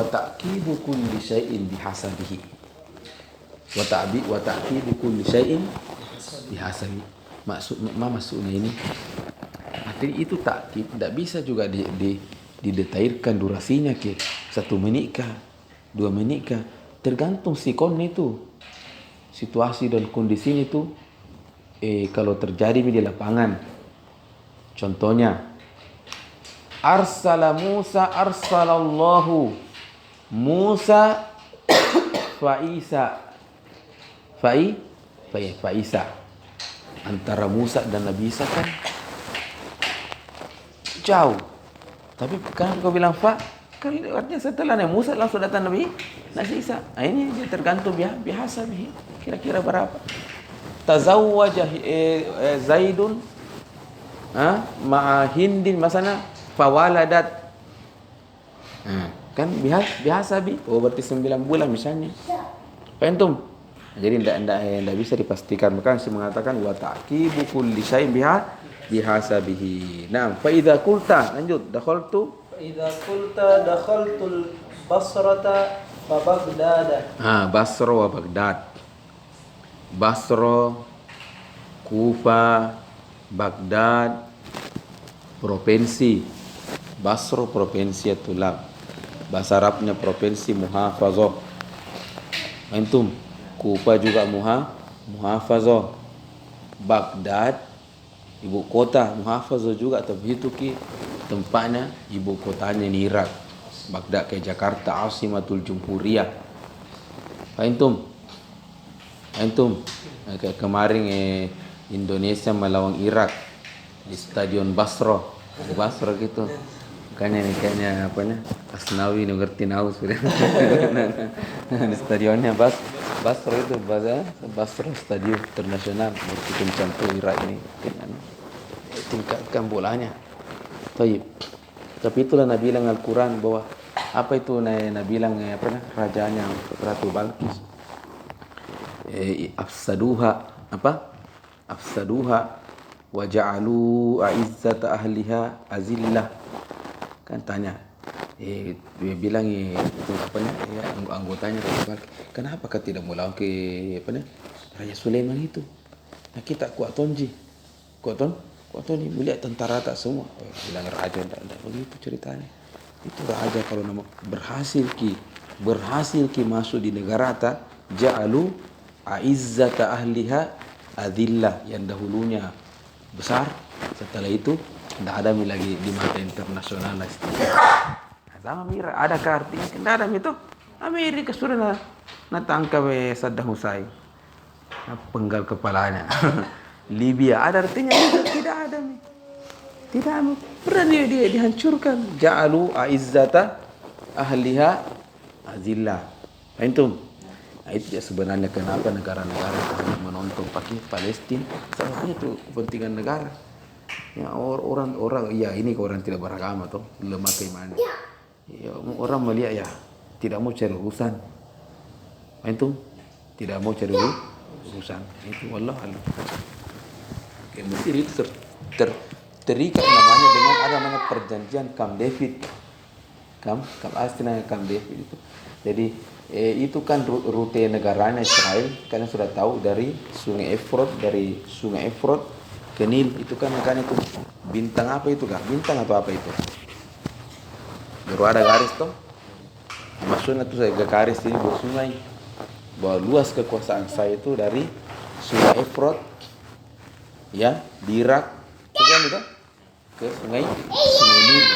ta'qibu kulli syai'in bihasabihi. Wa ta'qibu kulli syai'in bihasabihi. Maksudnya ini artinya itu ta'qib tidak bisa juga didetailkan durasinya ke 1 menit kah, 2 menit kah, tergantung sikon itu situasi dan kondisinya itu kalau terjadi di lapangan. Contohnya arsalallahu Musa fa Isa. Antara Musa dan Nabi Isa kan jauh. Tapi kan kau bilang fa, kan artinya setelah Nabi Musa langsung datang Nabi Isa. Nah, ini dia tergantung biasa kira-kira berapa. Tazawwaja Zaidun ma'a Hindin masana fawaladat. Kan biasa berarti 9 bulan misalnya. Pentum. Jadi tidak bisa dipastikan. Maka saya mengatakan wa ta'qibu kulli syai'in bihasabihi. Nah, fa idza qulta lanjut dakhaltu dakhaltul Basrata wa Baghdad. Basra wa Baghdad. Basra, Kufa, Baghdad, provinsi. Basra provinsi Tulab. Bahasa Arabnya provinsi muhafazah. Antum, Kufa juga muhafazah. Baghdad ibu kota muhafazah juga, tapi itu tempatnya ibu kotanya di Irak. Baghdad kayak Jakarta, Asimatul Jumhuriyah. Antum kayak kemarin Indonesia melawan Irak di Stadion Basra gitu. Kayaknya Asnawi ngerti naus sudah. Di stadionnya Basra itu Basra Stadion Internasional meskipun campur Irak ini tingkatkan bolanya. Tapi itulah Nabi bilang Al-Quran bahwa apa itu Nabi bilang rajanya Ratu Balqis afsaduha wa ja'alu a'izzata ahliha azillah. Kan tanya dia bilang itu anggotanya kenapa kau tidak melawan ke Raja Sulaiman itu? Nah, kita kuat tonji melihat tentara tak semua. Bilang raja tidak begitu ceritanya. Itu raja kalau berhasil ki masuk di negara ta ja'alu a'izzata ahliha adillah, yang dahulunya besar, setelah itu tidak ada lagi di mata internasional. Sama mira ada artinya tidak ada itu. Amerika sudah tangkap Saddam Hussein, penggal kepalanya. Libya ada artinya tidak ada. Pernah dia dihancurkan. Ja'alu a'izzata ahliha azillah. Antum. Nah, itu ya sebenarnya kenapa negara-negara menonton pakai Palestina. Salah itu kepentingan negara. Ya orang ya ini orang tidak beragama toh, lemah keimanan. Ya orang melihat ya tidak mau cari urusan. Itu tidak mau cari urusan. Itu wallah alam. Mesir itu terikat namanya dengan ada namanya perjanjian Camp David. Camp David itu. Jadi itu kan rute negaranya Israel, kalian sudah tahu dari Sungai Efrot ke Nil. Itu kan itu bintang apa itu kah? Bintang atau apa itu? Baru ada garis toh. Maksudnya tuh saya garis ini bersungai. Bahwa luas kekuasaan saya itu dari Sungai Efrot ya di Irak ke Sungai Nil.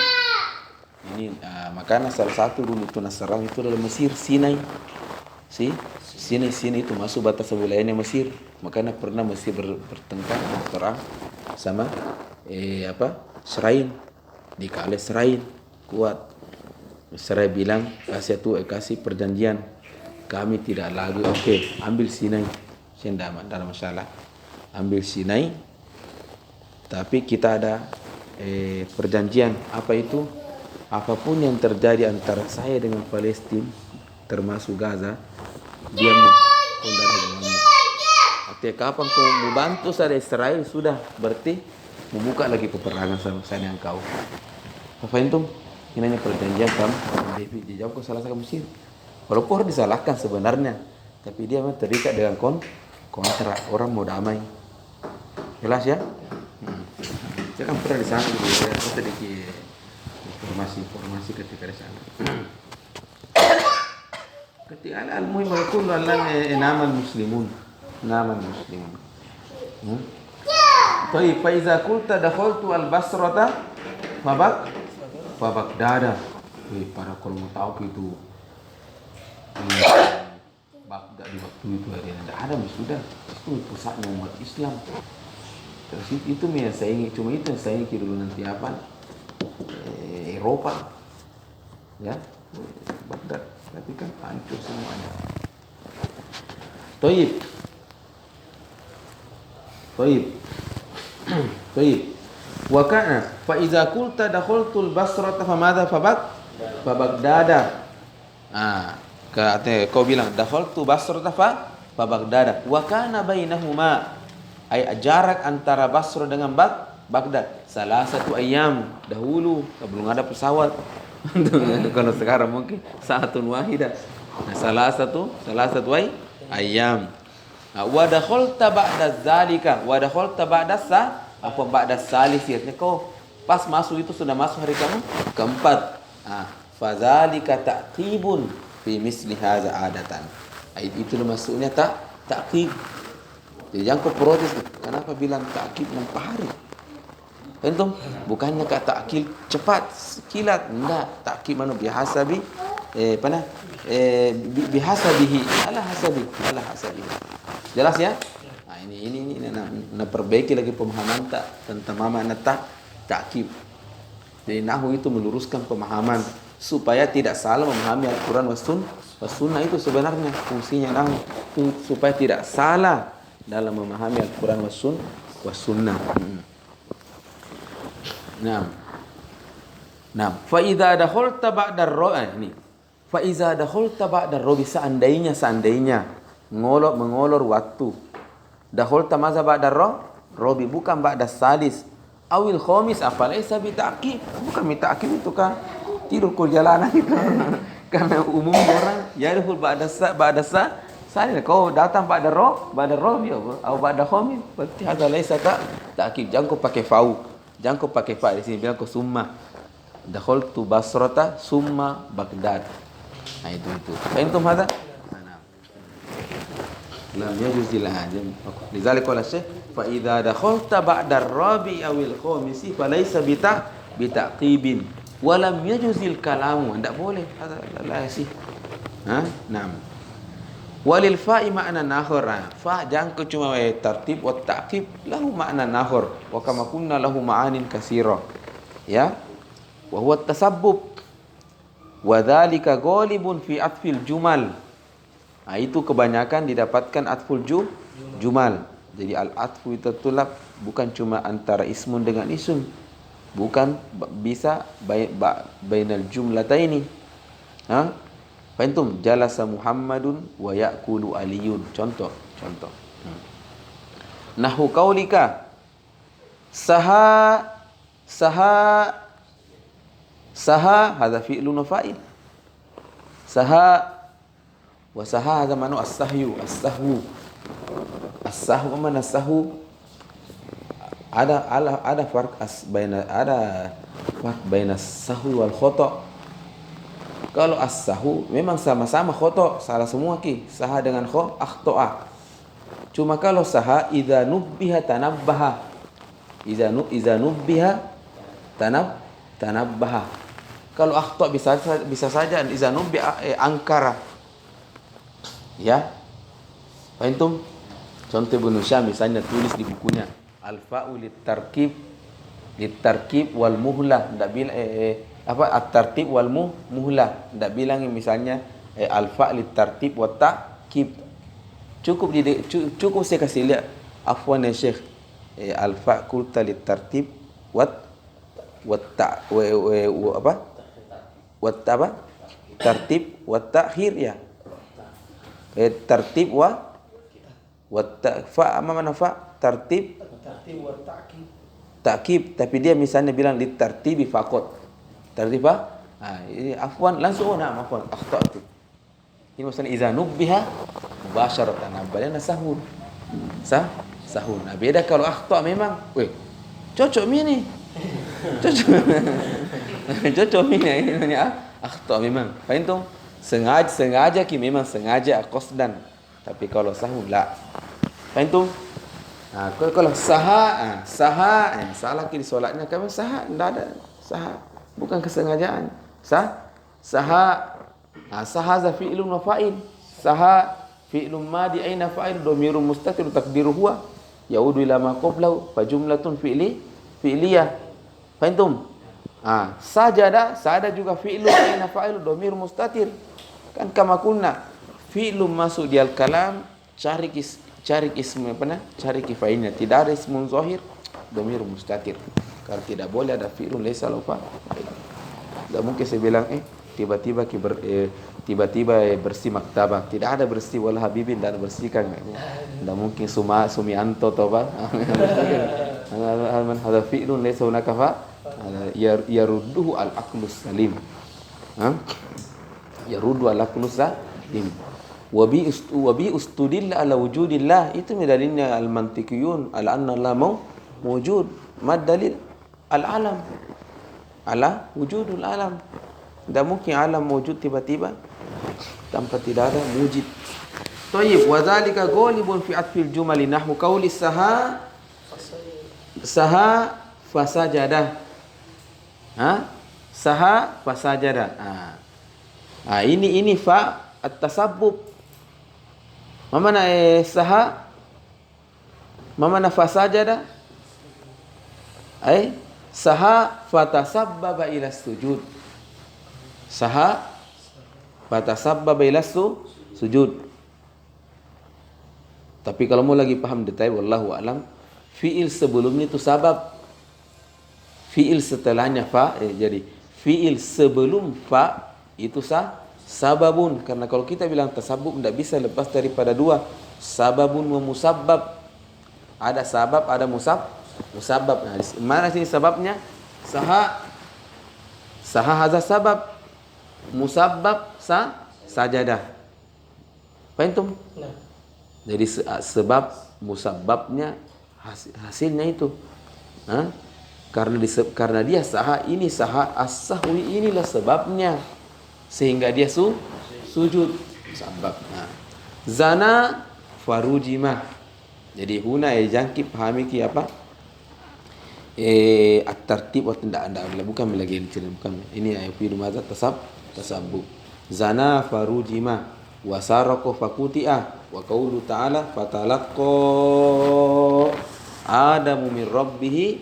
Ini makanya salah satu dulu itu Nasrani itu adalah Mesir, Sinai. Sinai itu masuk batas wilayahnya Mesir. Makanya pernah Mesir bertengkar perang sama Israel. Dikalah Israel kuat. Israel bilang kasih perjanjian, kami tidak lagi oke, ambil Sinai, tidak ada masalah, ambil Sinai, tapi kita ada perjanjian. Apa itu? Apapun yang terjadi antara saya dengan Palestina, termasuk Gaza, dia mau saudara denganmu. Artinya kapan kau mau bantu saya Israel, sudah berarti membuka lagi peperangan sama saya dengan kau. Apa itu? Ini hanya perjanjian kamu. David dijawab kau salah satu Mesir. Walaupun disalahkan sebenarnya, tapi dia memang terikat dengan kontrak, orang mau damai. Jelas ya? Saya kan pernah di sana, sedikit informasi ketika di sana. Ketika al-muhim yaqulu naman muslimun. Baik, fa iza qulta dakhaltu al-Basrata Baghdad. Para kalau mau tahu itu Baghdad di waktu itu ada sudah itu pusatnya umat Islam. Terus itu yang saya ingin, cuma itu yang saya ingin dulu nanti apa? Eropa, ya, Baghdad, tapi kan hancur semuanya. Toib. Wakana, fa iza qulta dakhaltul Basrata famadha fa Baghdad. Kau bilang dakhaltu Basrata fa Baghdad. Wa kana bainahuma, jarak antara Basra dengan Baghdad salah satu ayam. Dahulu belum ada pesawat. Kalau sekarang mungkin sa'atun wahidah. Salah satu ayam. Wa dakhalta ba'da zalika wa dakhalta ba'da salis. Kau pas masuk itu sudah masuk hari kamu keempat. Fadzalika ta'qibun fi misli hadza adatan. Itu maksudnya ta'qib. Jadi jangan kau protes, kenapa bilang ta'qib 4 hari? Entum bukannya kata ta'qib cepat, kilat, enggak. Ta'qib mana bihasabi bihasabihi ala hasabi. Jelas ya? Nah, ini nak perbaiki lagi pemahaman tentang makna ta'qib. Jadi nahwu itu meluruskan pemahaman supaya tidak salah memahami Al-Qur'an was sunnah. Itu sebenarnya fungsinya nahwu, supaya tidak salah dalam memahami Al-Qur'an was sunnah. Naam. Fa idza dakhalta ba'da ar-ra'i. Fa idza dakhalta ba'da ar-ra'i, seandainya mengolor waktu. Dakhalta maza ba'da ar-ra'i, bukan ba'da salis. Awil khamis, afalaysa bi ta'qib. Bukan bi ta'qib itu kan tidur ke jalanan itu. Karena umum orang yadkhul ba'da salis. Kau datang ba'da rabi atau ba'da khamis, berarti hadza laysa ta'qib. Jangan kau pakai fau. Jangan kau pakai fa di sini, bilang kau summa. Dakhaltu Basrata summa Baghdad. Nah itu. Antum hada? Lam yajuzil ajam. Lidzalika qala Syekh, fa idza dakhalta ba'da ar-rabi' awil khamisi falaysa bitaqibin wa lam yajuzil kalamu. Enggak boleh. Hada la yasih. Naam. Walil fa'i ma'na nahur. Fa jangan cuma tartib wa ta'qib, lahu ma'na nahur wa kama kunna lahu ma'anin katsira. Ya. Wa huwa tasabbub. Wa dzalika ghalibun fi atfil jumal. Itu kebanyakan didapatkan atful jumal. Jadi al-atfu itu tulab bukan cuma antara ismun dengan ism. Bukan bisa bainal jumlataini. Fahimtum? Jalasa Muhammadun wa ya'kulu Aliyun. Contoh. Nahu qaulika saha hadza fi'lun fa'il. Saha wa saha hadza manu as-sahwu. As-sahwu mana sahwu? Ada farq baina as-sahwi wal khata'. Kalau as-sahu memang sama-sama khoto, salah semua saha dengan kho akhtoa. Cuma kalau saha idza nubbiha tanabbaha. Idza nubbiha tanabbaha. Kalau akhto bisa saja idza nubbiha angkara. Ya. Paham? Contoh Ibnu Syam misalnya tulis di bukunya al-fa'u litarkib wal muhlah, enggak bilang at-tartib wal muhlah. Tidak bilang misalnya al-fa' lit-tartib wa ta'kib. Cukup saya kasih lihat. Afwan ya Syekh. Al-fa' qulta lit-tartib wa tartib wa ta'khir ya. Tartib wa fa apa mana fa? Tartib wa ta'kid. Ta'kib, tapi dia misalnya bilang lit-tartibi faqat. Tartib apa? Ini afwan langsung afwan akhtatu. Ini maksudnya iza nubbiha mubasharatan abalana sahun. Sahun. Nah, beda kalau akhta memang, cocok ini. Cocok ini namanya akhta memang. Faham? Sengaja memang sengaja qasdan. Tapi kalau sahun la. Faham? Nah, kalau saha salah di solatnya kamu saha enggak ada saha. Bukan kesengajaan. Saha za fi'lun wa fa'il. Saha fi'lun madi aina fa'il dhamirun mustatir takdiru huwa yaudu ila ma qablahu fa jumlatun fi'liyah. Faham? Sajada juga fi'lun aina fa'il dhamir mustatir. Kan kama kunna fi'lun masuk di al-kalam cari ism cari kifailnya. Tidak ada ismun zahir dhamir mustatir. Karena tidak boleh ada fi'lun laysa lahu fa'il. Tidak mungkin saya bilang tiba-tiba bersih maktabah. Tidak ada bersih wala habibin dan bersihkan. Tidak mungkin sumianto atau apa. Hada fi'lun laysa hunaka yarudduhu al-aqlus salim. Yaruddu al-aqlus salim. Wabi ustudilla ala wujudillah. Itu dalilnya al-mantiqiyun ala anna Allah mawjud. Mad dalil al-alam ala wujudul alam. Tidak mungkin alam wujud tiba-tiba tanpa tidak ada wujud. Tayyib, wa dzalika ghalibun fi atfil jumali nahwu qauli saha fasajada. Saha fasajada. Ini fa at-tasabbub. Mana saha? Mana fasajada? Saha fatasabbaba ila sujud. Saha fatasabbaba ila sujud. Tapi kalau mau lagi paham detail wallahu alam, fiil sebelumnya itu sabab. Fiil setelahnya fa, jadi fiil sebelum fa itu sababun. Karena kalau kita bilang tasabbub tidak bisa lepas daripada dua, sababun wa musabbab. Ada sabab, ada musabbab. Nah, mana sini sababnya? Saha hadza sabab. Musabbab sajadah. Faham? Nah. Jadi sebab musabbabnya hasilnya itu. Karena dia saha, ini saha as-sahwi, inilah sebabnya sehingga dia sujud sabab. Zana farujimah. Jadi huna jangkip pahami ki apa? At-tartib wa tidak bukan lagi bukan. Ini ayat fi rumazat tasabbu. Zana farujima wa sarqa fakuti'a wa qaulu ta'ala fatalaqqa Adamu min rabbih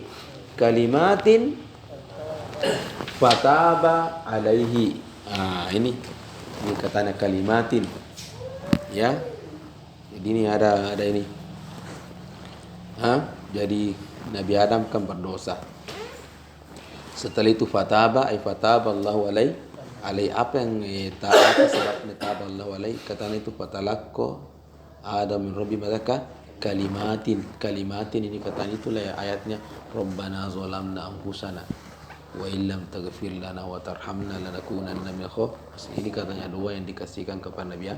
kalimatin fataba alaihi. Ini katanya kalimatin. Ya. Jadi ini ada ini. Jadi Nabi Adam kan berdosa. Setelah itu fataba Allahu alaihi apa yang sebabnya taba Allahu alaihi, katanya itu fatalaqqa Adam min rabbi madaka kalimatin ini katanya itulah ya ayatnya Rabbana zalamna anfusana wa illam taghfir lana wa tarhamna lanakunanna minal khasirin. Ini katanya doa yang dikasihkan kepada Nabi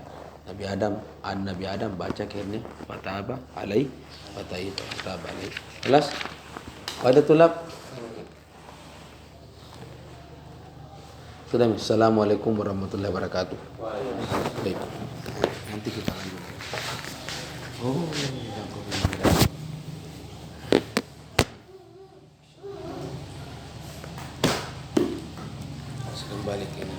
Adam. Nabi Adam baca akhirnya fataba alaihi fataba alaihi. Jelas? Ada tulab. Sudah. Assalamualaikum warahmatullahi wabarakatuh. Baik. Nanti kita lanjut. Kembali ke ini.